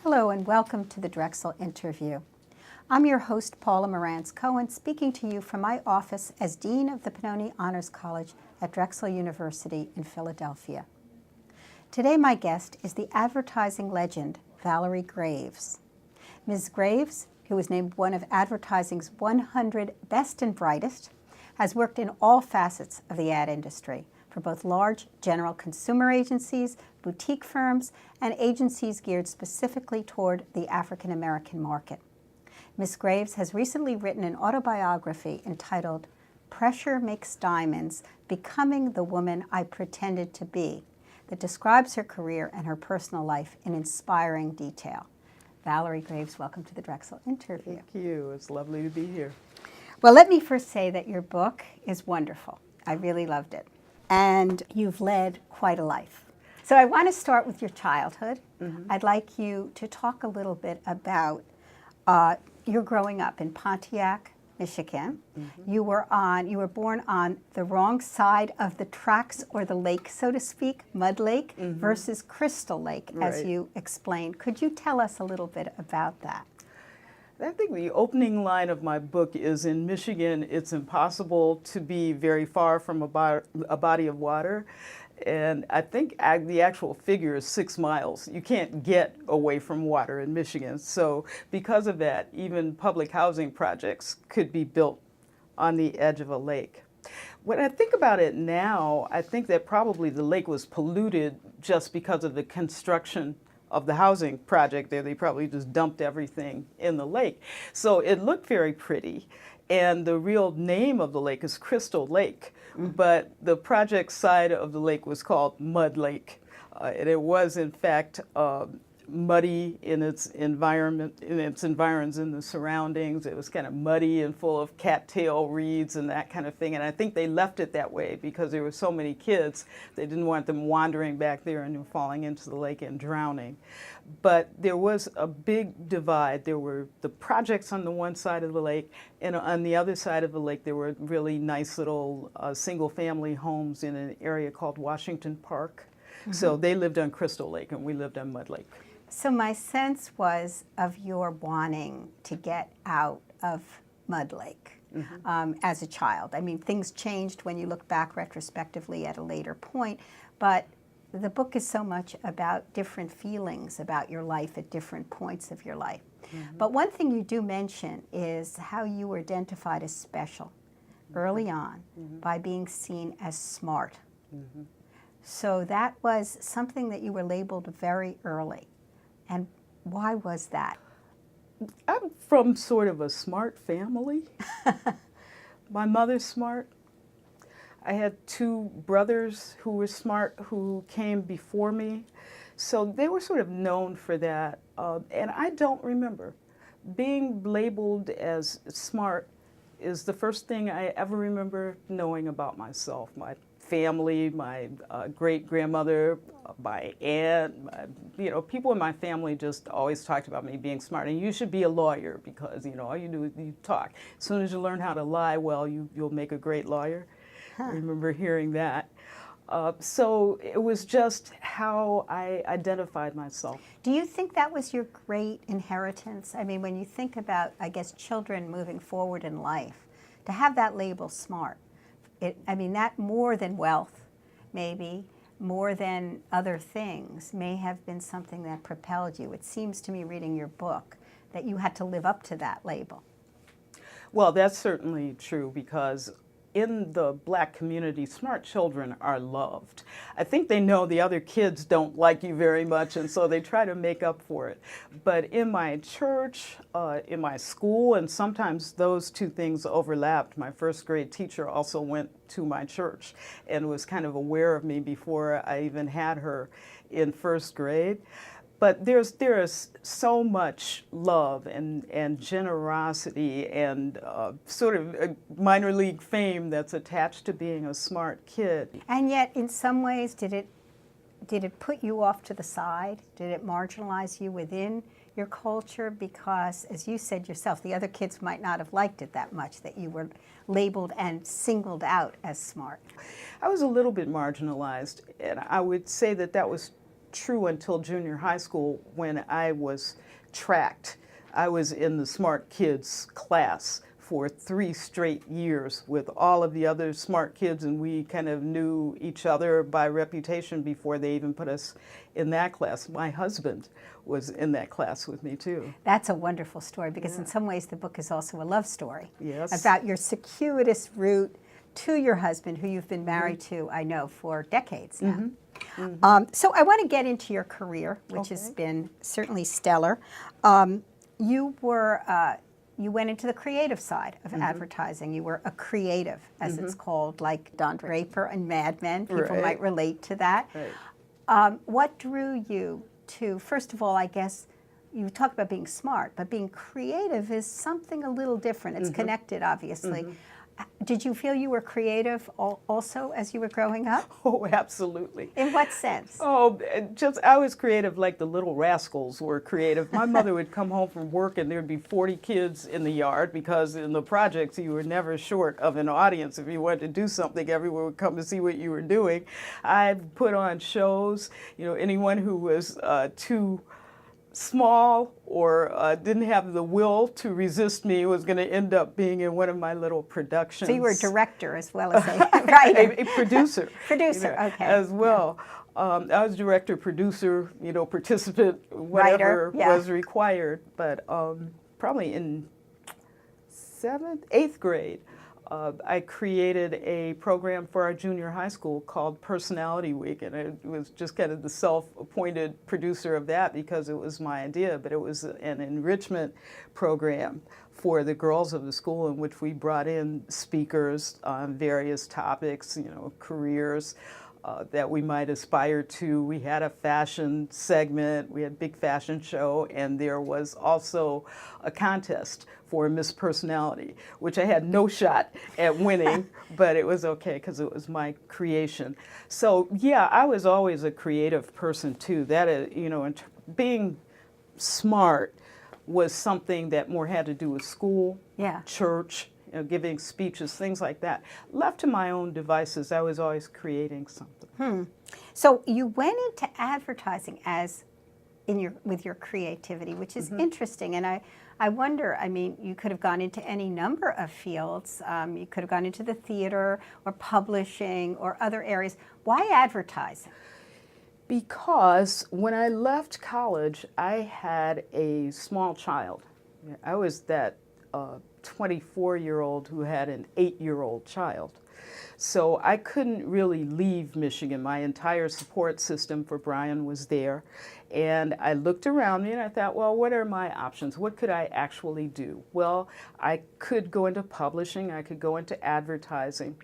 Hello and welcome to the Drexel interview. I'm your host, Paula Marantz Cohen, speaking to you from my office as Dean of the Pennoni Honors College at Drexel University in Philadelphia. Today my guest is the advertising legend, Valerie Graves. Ms. Graves, who was named one of advertising's 100 best and brightest, has worked in all facets of the ad industry, for both large general consumer agencies, boutique firms, and agencies geared specifically toward the African American market. Ms. Graves has recently written an autobiography entitled Pressure Makes Diamonds: Becoming the Woman I Pretended to Be, that describes her career and her personal life in inspiring detail. Valerie Graves, welcome to the Drexel interview. Thank you. It's lovely to be here. Well, let me first say that your book is wonderful. I really loved it. And you've led quite a life. So I want to start with your childhood. I'd like you to talk a little bit about your growing up in Pontiac, Michigan. You were born on the wrong side of the tracks or the lake, so to speak, Mud Lake versus Crystal Lake, as you explained. Could you tell us a little bit about that? I think the opening line of my book is, in Michigan, it's impossible to be very far from a body of water. And I think the actual figure is 6 miles. You can't get away from water in Michigan. So because of that, even public housing projects could be built on the edge of a lake. When I think about it now, I think that probably the lake was polluted just because of the construction of the housing project there. They probably just dumped everything in the lake. So it looked very pretty. And the real name of the lake is Crystal Lake. But the project side of the lake was called Mud Lake. And it was, in fact, muddy in its environment, in its environs, in the surroundings. It was kind of muddy and full of cattail reeds and that kind of thing. And I think they left it that way because there were so many kids. They didn't want them wandering back there and falling into the lake and drowning. But there was a big divide. There were the projects on the one side of the lake, and on the other side of the lake there were really nice little single-family homes in an area called Washington Park. So they lived on Crystal Lake and we lived on Mud Lake. So my sense was of your wanting to get out of Mud Lake as a child. I mean, things changed when you look back retrospectively at a later point, but the book is so much about different feelings about your life at different points of your life. But one thing you do mention is how you were identified as special early on by being seen as smart. So that was something that you were labeled very early. And why was that? I'm from sort of a smart family. My mother's smart. I had 2 brothers who were smart who came before me. So they were sort of known for that. And I don't remember. Being labeled as smart is the first thing I ever remember knowing about myself. My family, my great-grandmother, my aunt, people in my family just always talked about me being smart. And you should be a lawyer because, all you do is you talk. As soon as you learn how to lie well, you'll make a great lawyer. I remember hearing that. So it was just how I identified myself. Do you think that was your great inheritance? I mean, when you think about, I guess, children moving forward in life, to have that label smart, that more than wealth, maybe, more than other things, may have been something that propelled you. It seems to me, reading your book, that you had to live up to that label. Well, that's certainly true because in the Black community, smart children are loved. I think they know the other kids don't like you very much, and so they try to make up for it. But in my church, in my school, and sometimes those 2 things overlapped. My first grade teacher also went to my church and was kind of aware of me before I even had her in first grade. But there is so much love and generosity and sort of a minor league fame that's attached to being a smart kid. And yet, in some ways, did it put you off to the side? Did it marginalize you within your culture? Because, as you said yourself, the other kids might not have liked it that much, that you were labeled and singled out as smart. I was a little bit marginalized, and I would say that was true until junior high school when I was tracked. I was in the smart kids class for 3 straight years with all of the other smart kids, and we kind of knew each other by reputation before they even put us in that class. My husband was in that class with me too. That's a wonderful story, because in some ways the book is also a love story. Yes. About your circuitous route to your husband, who you've been married to, I know, for decades now. So I want to get into your career, which has been certainly stellar. You went into the creative side of advertising. You were a creative, as it's called, like Don Draper and Mad Men. People might relate to that. Right. What drew you to, first of all, I guess, you talk about being smart, but being creative is something a little different. It's connected, obviously. Did you feel you were creative also as you were growing up? Oh, absolutely. In what sense? Oh, I was creative like the Little Rascals were creative. My mother would come home from work and there'd be 40 kids in the yard, because in the projects you were never short of an audience. If you wanted to do something, everyone would come to see what you were doing. I put on shows. Anyone who was too small or didn't have the will to resist me was going to end up being in one of my little productions. So you were a director as well as a writer. a producer. Producer, okay. As well. I was director, producer, participant, whatever was required. But probably in 8th grade, I created a program for our junior high school called Personality Week, and I was just kind of the self-appointed producer of that because it was my idea, but it was an enrichment program for the girls of the school in which we brought in speakers on various topics, careers that we might aspire to. We had a fashion segment, we had a big fashion show, and there was also a contest for Miss Personality, which I had no shot at winning, but it was okay because it was my creation. So yeah, I was always a creative person too. That is, being smart was something that more had to do with school, church, giving speeches, things like that. Left to my own devices, I was always creating something. So you went into advertising with your creativity, which is interesting. And I wonder, you could have gone into any number of fields. You could have gone into the theater or publishing or other areas. Why advertising? Because when I left college, I had a small child. I was that 24-year-old who had an 8-year-old child. So I couldn't really leave Michigan. My entire support system for Brian was there. And I looked around me and I thought, well, what are my options? What could I actually do? Well, I could go into publishing. I could go into advertising.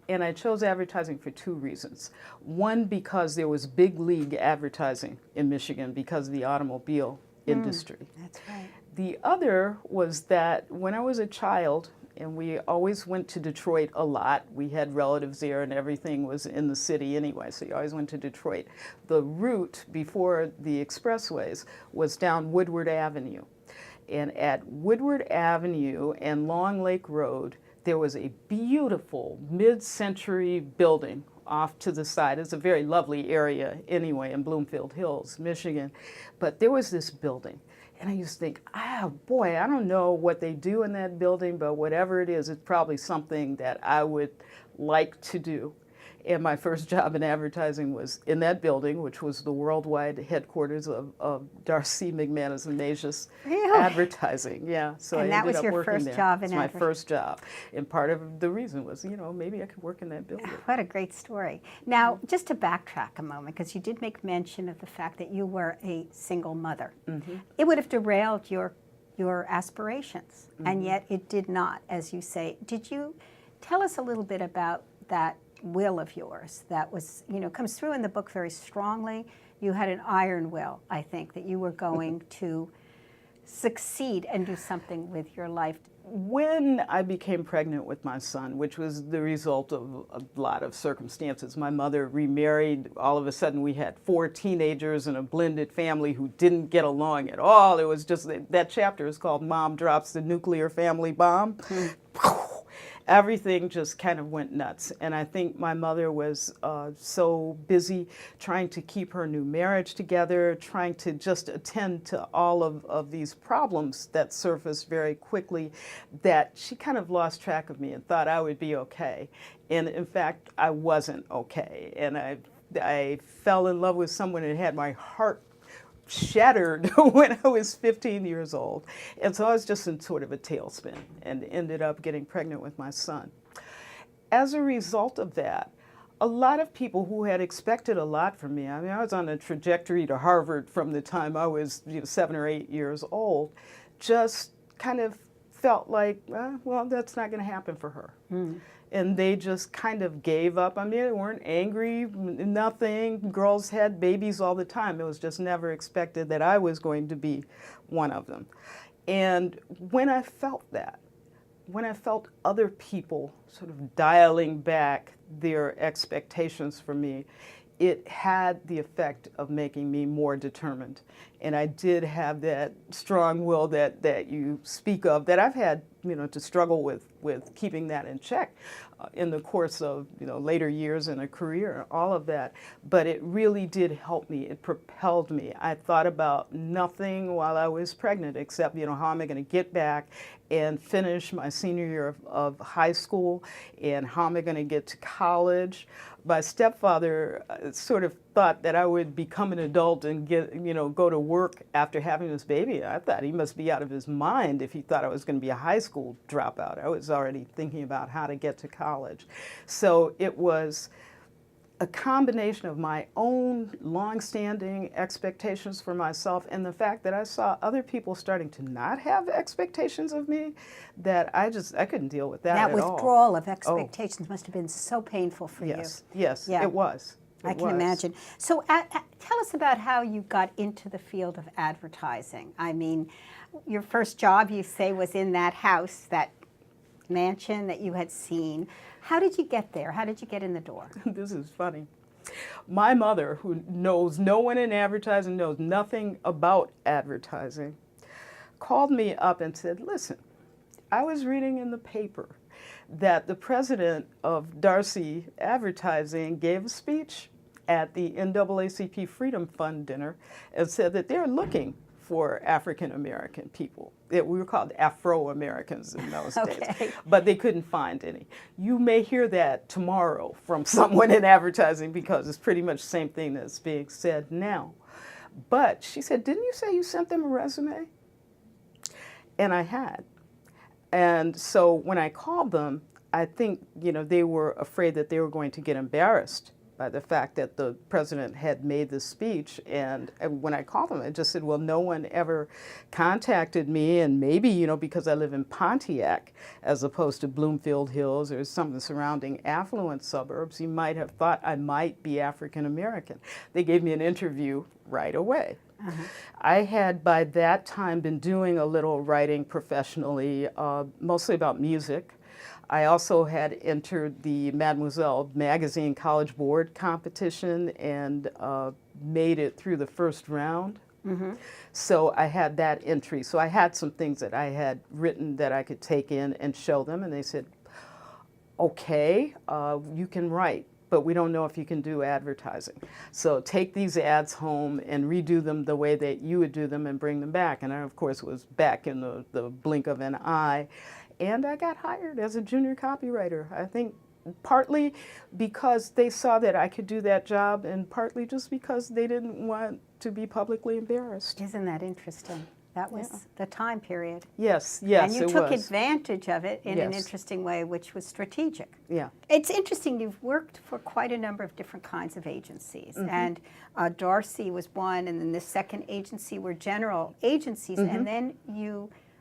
And I chose advertising for 2 reasons. One, because there was big league advertising in Michigan because of the automobile industry. That's right. The other was that when I was a child, and we always went to Detroit a lot. We had relatives there and everything was in the city anyway, so you always went to Detroit. The route before the expressways was down Woodward Avenue. And at Woodward Avenue and Long Lake Road, there was a beautiful mid-century building off to the side. It's a very lovely area anyway in Bloomfield Hills, Michigan. But there was this building. And I used to think, boy, I don't know what they do in that building, but whatever it is, it's probably something that I would like to do. And my first job in advertising was in that building, which was the worldwide headquarters of Darcy McManus and Asia's advertising. Yeah, so and I that ended was up your working first there. job in advertising. It's my first job. And part of the reason was, maybe I could work in that building. What a great story. Now, just to backtrack a moment, because you did make mention of the fact that you were a single mother. It would have derailed your aspirations, and yet it did not, as you say. Did you tell us a little bit about that will of yours that was, comes through in the book very strongly? You had an iron will, I think, that you were going to succeed and do something with your life. When I became pregnant with my son, which was the result of a lot of circumstances, my mother remarried. All of a sudden, we had 4 teenagers and a blended family who didn't get along at all. It was just, that chapter is called Mom Drops the Nuclear Family Bomb. everything just kind of went nuts. And I think my mother was so busy trying to keep her new marriage together, trying to just attend to all of these problems that surfaced very quickly, that she kind of lost track of me and thought I would be okay. And in fact, I wasn't okay. And I fell in love with someone and had my heart shattered when I was 15 years old. And so I was just in sort of a tailspin and ended up getting pregnant with my son. As a result of that, a lot of people who had expected a lot from me, I mean, I was on a trajectory to Harvard from the time I was 7 or 8 years old, just kind of felt like, well, that's not going to happen for her. And they just kind of gave up. I mean, they weren't angry, nothing. Girls had babies all the time. It was just never expected that I was going to be one of them. And when I felt that, when I felt other people sort of dialing back their expectations for me, it had the effect of making me more determined. And I did have that strong will that you speak of, that I've had, to struggle with keeping that in check in the course of, later years in a career, all of that. But it really did help me. It propelled me. I thought about nothing while I was pregnant except, how am I going to get back and finish my senior year of high school, and how am I going to get to college. My stepfather sort of thought that I would become an adult and go to work after having this baby. I thought he must be out of his mind if he thought I was going to be a high school dropout. I was already thinking about how to get to college. So it was a combination of my own long-standing expectations for myself and the fact that I saw other people starting to not have expectations of me, that I couldn't deal with that at all. That withdrawal of expectations must have been so painful for you. Yes, it was. I can imagine. So tell us about how you got into the field of advertising. I mean, your first job, you say, was in that house, that mansion that you had seen. How did you get there? How did you get in the door? This is funny. My mother, who knows no one in advertising, knows nothing about advertising, called me up and said, listen, I was reading in the paper that the president of Darcy Advertising gave a speech at the NAACP Freedom Fund dinner and said that they're looking for African American people. We were called Afro-Americans in those days, but they couldn't find any. You may hear that tomorrow from someone in advertising because it's pretty much the same thing that's being said now. But she said, didn't you say you sent them a resume? And I had. And so when I called them, I think, they were afraid that they were going to get embarrassed by the fact that the president had made this speech. And when I called them, I just said, well, no one ever contacted me. And maybe, because I live in Pontiac, as opposed to Bloomfield Hills or some of the surrounding affluent suburbs, you might have thought I might be African American. They gave me an interview right away. I had, by that time, been doing a little writing professionally, mostly about music. I also had entered the Mademoiselle magazine College Board competition and made it through the first round. So I had that entry. So I had some things that I had written that I could take in and show them, and they said, okay, you can write, but we don't know if you can do advertising. So take these ads home and redo them the way that you would do them and bring them back. And I, of course, was back in the blink of an eye. And I got hired as a junior copywriter. I think partly because they saw that I could do that job, and partly just because they didn't want to be publicly embarrassed. Isn't that interesting? That was the time period. Yes, and you took advantage of it in an interesting way, which was strategic. Yeah. It's interesting, you've worked for quite a number of different kinds of agencies. And Darcy was one, and then the second agency were general agencies. And then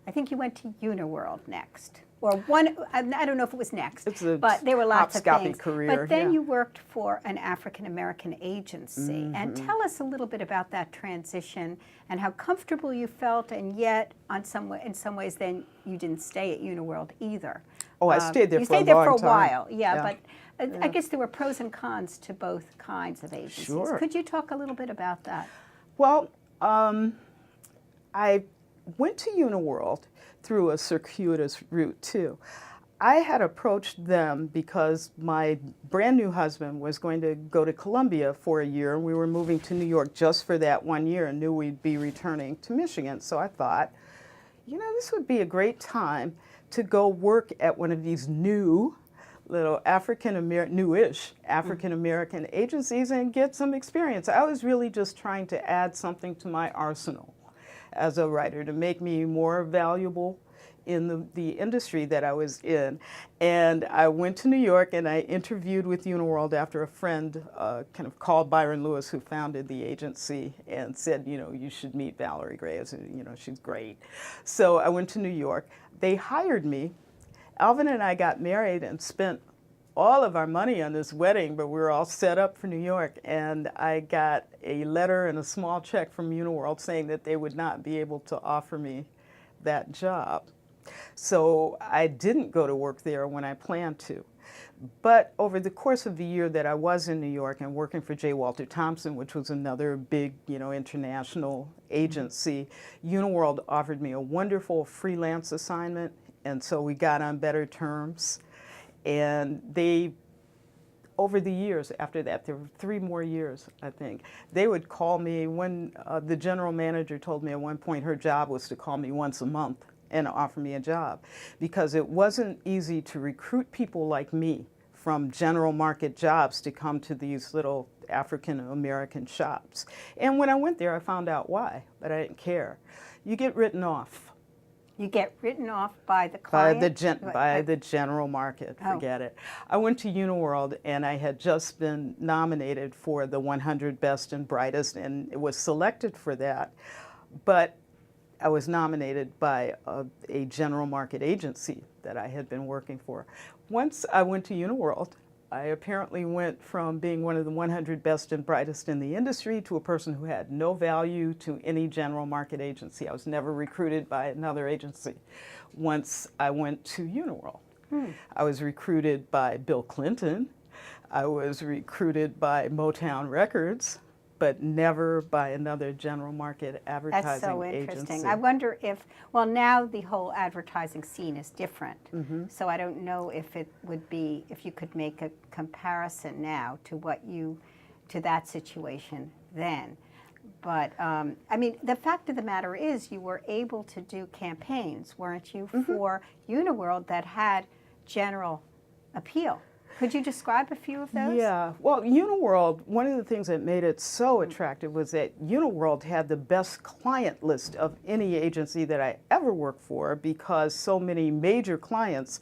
I think you went to UniWorld next. Or one, I don't know if it was next, but there were lots of things. Career, but then you worked for an African-American agency. And tell us a little bit about that transition and how comfortable you felt, and yet in some ways then you didn't stay at UniWorld either. Oh, I stayed there for a long time. You stayed there for a while, but I guess there were pros and cons to both kinds of agencies. Sure. Could you talk a little bit about that? Well, I went to UniWorld through a circuitous route, too. I had approached them because my brand new husband was going to go to Columbia for a year, and we were moving to New York just for that 1 year and knew we'd be returning to Michigan. So I thought, you know, this would be a great time to go work at one of these new little newish African-American agencies and get some experience. I was really just trying to add something to my arsenal as a writer to make me more valuable in the industry that I was in. And I went to New York and I interviewed with UniWorld after a friend kind of called Byron Lewis, who founded the agency, and said, you know, you should meet Valerie Graves, and, you know, she's great. So I went to New York. They hired me. Alvin and I got married and spent all of our money on this wedding, but we were all set up for New York, and I got a letter and a small check from UniWorld saying that they would not be able to offer me that job. So I didn't go to work there when I planned to. But over the course of the year that I was in New York and working for J. Walter Thompson, which was another big, you know, international agency, UniWorld offered me a wonderful freelance assignment, and so we got on better terms. And they, over the years after that, there were 3 more years, I think, they would call me when the general manager told me at one point her job was to call me once a month and offer me a job, because it wasn't easy to recruit people like me from general market jobs to come to these little African American shops. And when I went there, I found out why, but I didn't care. You get written off. You get written off by the client? By the general market, forget it. I went to UniWorld and I had just been nominated for the 100 Best and Brightest, and it was selected for that. But I was nominated by a general market agency that I had been working for. Once I went to UniWorld, I apparently went from being one of the 100 best and brightest in the industry to a person who had no value to any general market agency. I was never recruited by another agency once I went to UniWorld. I was recruited by Bill Clinton. I was recruited by Motown Records, but never by another general market advertising agency. That's so interesting. I wonder if, well, now the whole advertising scene is different. So I don't know if it would be, if you could make a comparison now to to that situation then. But, I mean, the fact of the matter is you were able to do campaigns, weren't you, for UniWorld that had general appeal. Could you describe a few of those? Yeah, well, UniWorld, one of the things that made it so attractive was that UniWorld had the best client list of any agency that I ever worked for, because so many major clients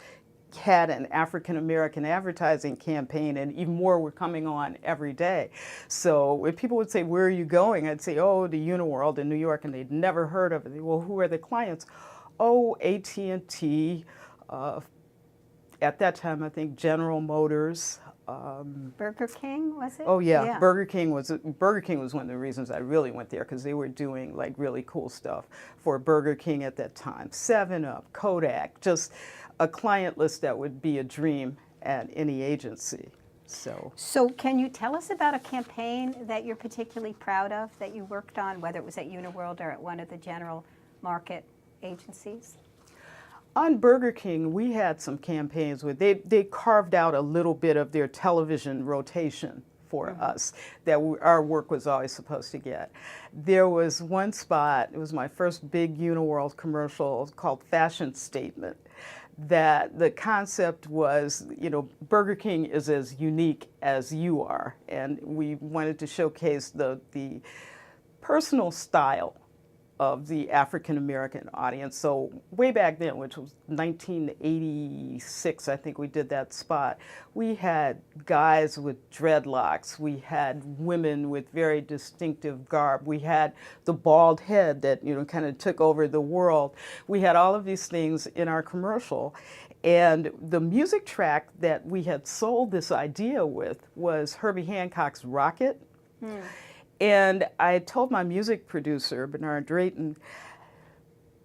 had an African-American advertising campaign, and even more were coming on every day. So when people would say, where are you going? I'd say, oh, to UniWorld in New York, and they'd never heard of it. Well, who are the clients? Oh, AT&T, at that time, I think General Motors. Burger King, was it? Oh yeah. Burger King was one of the reasons I really went there, because they were doing like really cool stuff for Burger King at that time. 7-Up, Kodak, just a client list that would be a dream at any agency. So can you tell us about a campaign that you're particularly proud of that you worked on, whether it was at UniWorld or at one of the general market agencies? On Burger King, we had some campaigns where they carved out a little bit of their television rotation for us that our work was always supposed to get. There was one spot, it was my first big UniWorld commercial, called Fashion Statement, that the concept was, you know, Burger King is as unique as you are, and we wanted to showcase the personal style of the African-American audience. So way back then, which was 1986, I think we did that spot, we had guys with dreadlocks, we had women with very distinctive garb, we had the bald head that, you know, kind of took over the world. We had all of these things in our commercial. And the music track that we had sold this idea with was Herbie Hancock's Rocket. And I told my music producer, Bernard Drayton,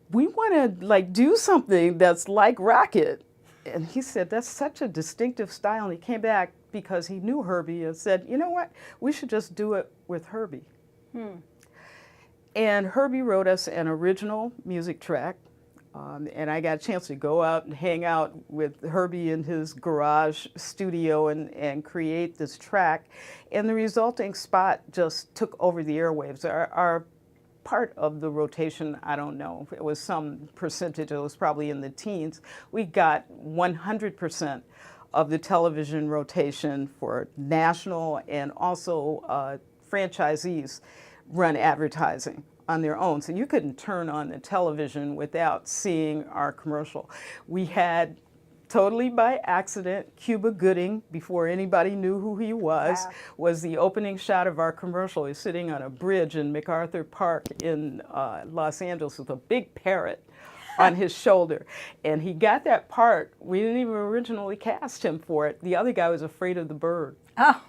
we want to like do something that's like Rocket. And he said, that's such a distinctive style. And he came back because he knew Herbie and said, you know what, we should just do it with Herbie. And Herbie wrote us an original music track. And I got a chance to go out and hang out with Herbie in his garage studio and create this track. And the resulting spot just took over the airwaves. Our part of the rotation, I don't know, it was some percentage, it was probably in the teens. We got 100% of the television rotation for national, and also franchisees run advertising on their own. So you couldn't turn on the television without seeing our commercial. We had, totally by accident, Cuba Gooding, before anybody knew who he was the opening shot of our commercial. He's sitting on a bridge in MacArthur Park in Los Angeles with a big parrot on his shoulder. And he got that part. We didn't even originally cast him for it. The other guy was afraid of the bird. Oh.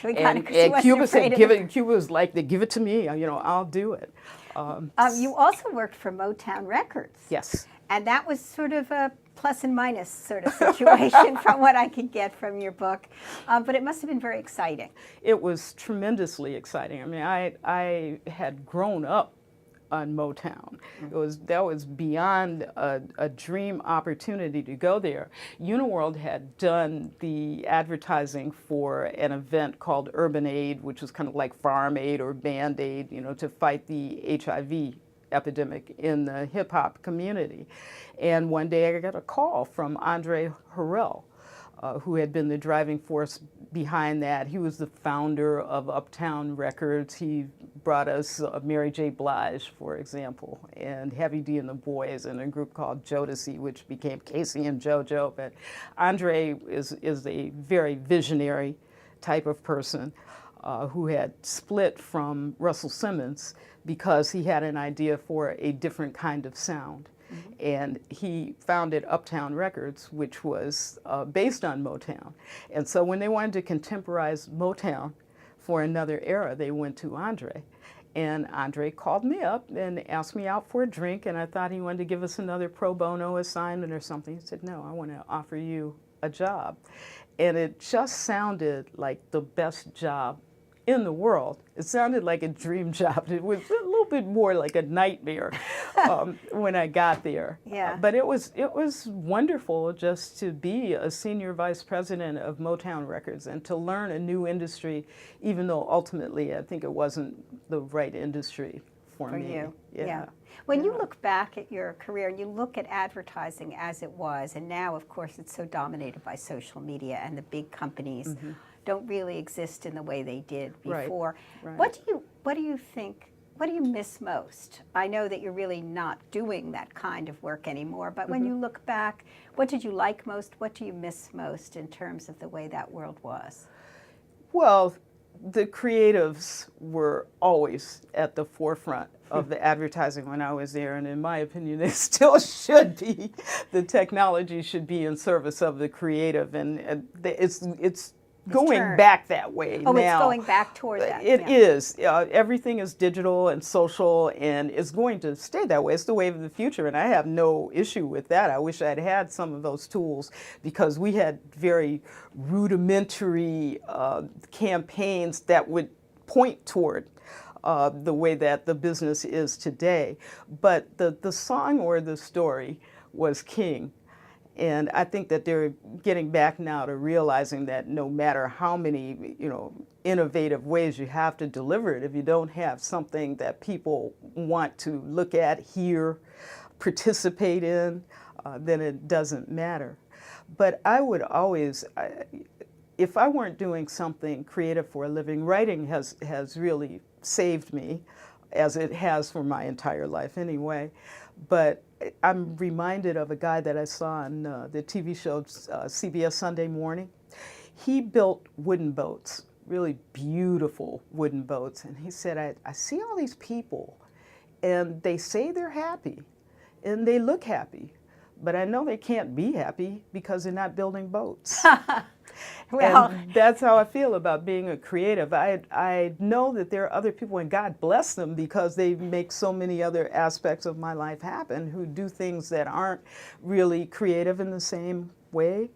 And Cuba said, Cuba was like, give it to me, I'll do it. You also worked for Motown Records. Yes. And that was sort of a plus and minus sort of situation from what I could get from your book. But it must have been very exciting. It was tremendously exciting. I mean, I had grown up on Motown. That was beyond a dream opportunity to go there. UniWorld had done the advertising for an event called Urban Aid, which was kind of like Farm Aid or Band Aid, to fight the HIV epidemic in the hip hop community. And one day I got a call from Harrell, who had been the driving force behind that. He was the founder of Uptown Records. He brought us Mary J. Blige, for example, and Heavy D and the Boys, and a group called Jodeci, which became Casey and JoJo. But Andre is a very visionary type of person who had split from Russell Simmons because he had an idea for a different kind of sound. And he founded Uptown Records, which was based on Motown. And so when they wanted to contemporize Motown for another era, they went to Andre. And Andre called me up and asked me out for a drink, and I thought he wanted to give us another pro bono assignment or something. He said, no, I want to offer you a job. And it just sounded like the best job in the world. It sounded like a dream job. It was a little bit more like a nightmare when I got there. Yeah. But it was wonderful just to be a senior vice president of Motown Records and to learn a new industry, even though ultimately I think it wasn't the right industry for me. You. Yeah. When you look back at your career and you look at advertising as it was, and now of course it's so dominated by social media and the big companies don't really exist in the way they did before. Right. What do you think, what do you miss most? I know that you're really not doing that kind of work anymore, but when you look back, what did you like most? What do you miss most in terms of the way that world was? Well, the creatives were always at the forefront of the advertising when I was there, and in my opinion, they still should be. The technology should be in service of the creative, and it's going back that way now. Oh, it's going back toward that. It is. Everything is digital and social, and it's going to stay that way. It's the wave of the future, and I have no issue with that. I wish I'd had some of those tools because we had very rudimentary campaigns that would point toward the way that the business is today. But the song or the story was king. And I think that they're getting back now to realizing that no matter how many, innovative ways you have to deliver it, if you don't have something that people want to look at, hear, participate in, then it doesn't matter. But I would always, if I weren't doing something creative for a living, writing has really saved me, as it has for my entire life anyway. But I'm reminded of a guy that I saw on the TV show CBS Sunday Morning. He built wooden boats, really beautiful wooden boats. And he said, I see all these people, and they say they're happy, and they look happy. But I know they can't be happy because they're not building boats. Well, and that's how I feel about being a creative. I know that there are other people, and God bless them because they make so many other aspects of my life happen, who do things that aren't really creative in the same way.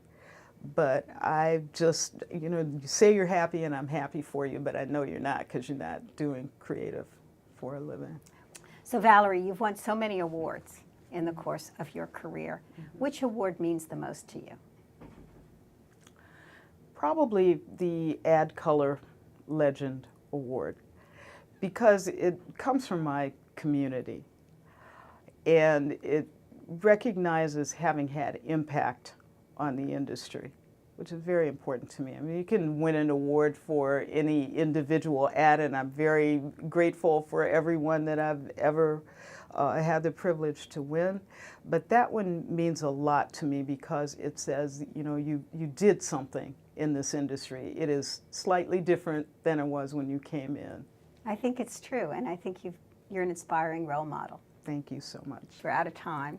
But I just, you say you're happy and I'm happy for you, but I know you're not because you're not doing creative for a living. So Valerie, you've won so many awards in the course of your career. Which award means the most to you? Probably the Ad Color Legend Award, because it comes from my community and it recognizes having had impact on the industry, which is very important to me. I mean, you can win an award for any individual ad, and I'm very grateful for everyone that I've ever had the privilege to win. But that one means a lot to me because it says, you know, you did something in this industry. It is slightly different than it was when you came in. I think it's true, and I think you're an inspiring role model. Thank you so much. We're out of time.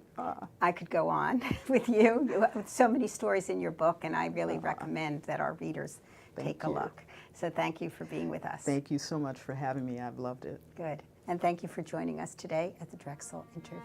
I could go on with you. You have so many stories in your book, and I really recommend that our readers take a look. So thank you for being with us. Thank you so much for having me. I've loved it. Good. And thank you for joining us today at the Drexel Interview.